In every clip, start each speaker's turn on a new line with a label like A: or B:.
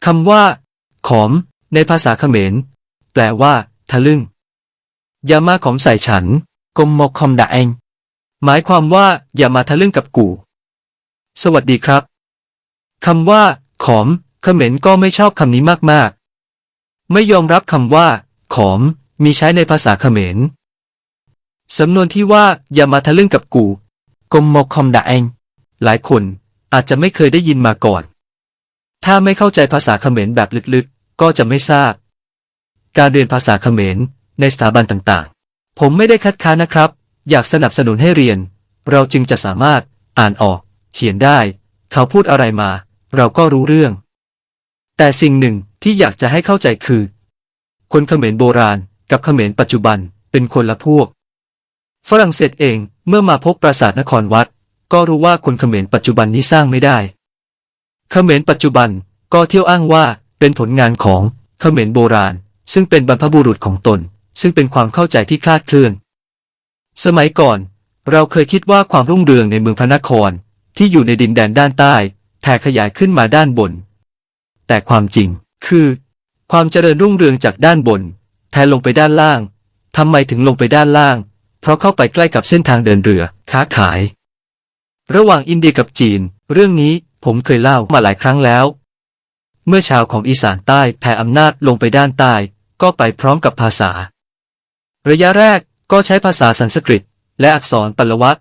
A: คำว่าขอมในภาษาเขมรแปลว่าทะลึ่งอย่ามาขอมใส่ฉันกมมกคอมดะเองหมายความว่าอย่ามาทะลึ่งกับกูสวัสดีครับคำว่าขอมเขมรก็ไม่ชอบคำนี้มากๆไม่ยอมรับคำว่าขอมมีใช้ในภาษาเขมรสำนวนที่ว่าอย่ามาทะลึ่งกับกูกมมกคอมดะเองหลายคนอาจจะไม่เคยได้ยินมาก่อนถ้าไม่เข้าใจภาษาเขมรแบบลึกๆก็จะไม่ทราบการเรียนภาษาเขมรในสถาบันต่างๆผมไม่ได้คัดค้านนะครับอยากสนับสนุนให้เรียนเราจึงจะสามารถอ่านออกเขียนได้เขาพูดอะไรมาเราก็รู้เรื่องแต่สิ่งหนึ่งที่อยากจะให้เข้าใจคือคนเขมรโบราณกับเขมรปัจจุบันเป็นคนละพวกฝรั่งเศสเองเมื่อมาพบปราสาทนครวัดก็รู้ว่าคนเขมรปัจจุบันนี้สร้างไม่ได้เขมรปัจจุบันก็เที่ยวอ้างว่าเป็นผลงานของเขมรโบราณซึ่งเป็นบรรพบุรุษของตนซึ่งเป็นความเข้าใจที่คลาดเคลื่อนสมัยก่อนเราเคยคิดว่าความรุ่งเรืองในเมืองพระนครที่อยู่ในดินแดนด้านใต้แผ่ขยายขึ้นมาด้านบนแต่ความจริงคือความเจริญรุ่งเรืองจากด้านบนแผ่ลงไปด้านล่างทำไมถึงลงไปด้านล่างเพราะเข้าไปใกล้กับเส้นทางเดินเรือค้าขายระหว่างอินเดียกับจีนเรื่องนี้ผมเคยเล่ามาหลายครั้งแล้วเมื่อชาวของอีสานใต้แผ่อำนาจลงไปด้านใต้ก็ไปพร้อมกับภาษาระยะแรกก็ใช้ภาษาสันสกฤตและอักษรปลวะ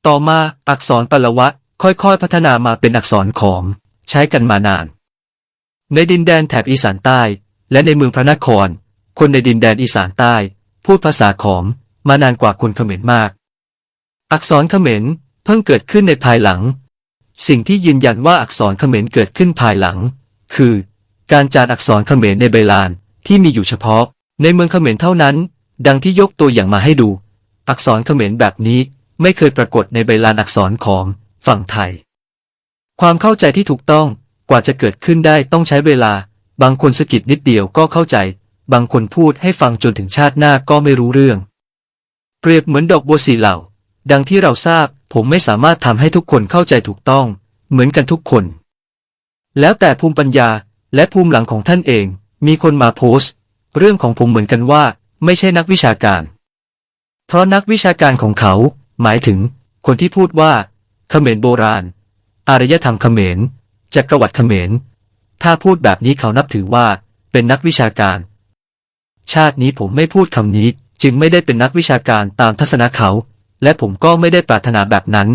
A: ต่อมาอักษรปลวะค่อยๆพัฒนามาเป็นอักษรขอมใช้กันมานานในดินแดนแถบอีสานใต้และในเมืองพระนครคนในดินแดนอีสานใต้พูดภาษาขอมมานานกว่าคนเขมรมากอักษรเขมรเพิ่งเกิดขึ้นในภายหลังสิ่งที่ยืนยันว่าอักษรเขมรเกิดขึ้นภายหลังคือการจารึกอักษรเขมรในใบลานที่มีอยู่เฉพาะในเมืองเขมรเท่านั้นดังที่ยกตัวอย่างมาให้ดูอักษรเขมรแบบนี้ไม่เคยปรากฏในใบลานอักษรของฝั่งไทยความเข้าใจที่ถูกต้องกว่าจะเกิดขึ้นได้ต้องใช้เวลาบางคนสะกิดนิดเดียวก็เข้าใจบางคนพูดให้ฟังจนถึงชาติหน้าก็ไม่รู้เรื่องเปรียบเหมือนดอกบัวสีเหล่าดังที่เราทราบผมไม่สามารถทำให้ทุกคนเข้าใจถูกต้องเหมือนกันทุกคนแล้วแต่ภูมิปัญญาและภูมิหลังของท่านเองมีคนมาโพสต์เรื่องของผมเหมือนกันว่าไม่ใช่นักวิชาการเพราะนักวิชาการของเขาหมายถึงคนที่พูดว่าเขมรโบราณอารยธรรมเขมรจักรวรรดิเขมรถ้าพูดแบบนี้เขานับถือว่าเป็นนักวิชาการชาตินี้ผมไม่พูดคำนี้จึงไม่ได้เป็นนักวิชาการตามทัศนะเขาและผมก็ไม่ได้ปรารถนาแบบนั้น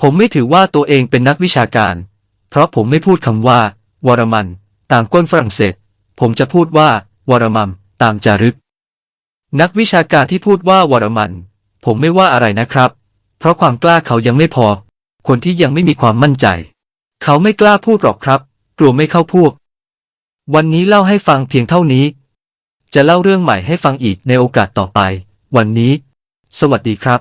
A: ผมไม่ถือว่าตัวเองเป็นนักวิชาการเพราะผมไม่พูดคำว่าวรมันตามก้นฝรั่งเศสผมจะพูดว่าวรมัมตามจารึกนักวิชาการที่พูดว่าวรมันผมไม่ว่าอะไรนะครับเพราะความกล้าเขายังไม่พอคนที่ยังไม่มีความมั่นใจเขาไม่กล้าพูดหรอกครับกลัวไม่เข้าพวกวันนี้เล่าให้ฟังเพียงเท่านี้จะเล่าเรื่องใหม่ให้ฟังอีกในโอกาสต่อไปวันนี้สวัสดีครับ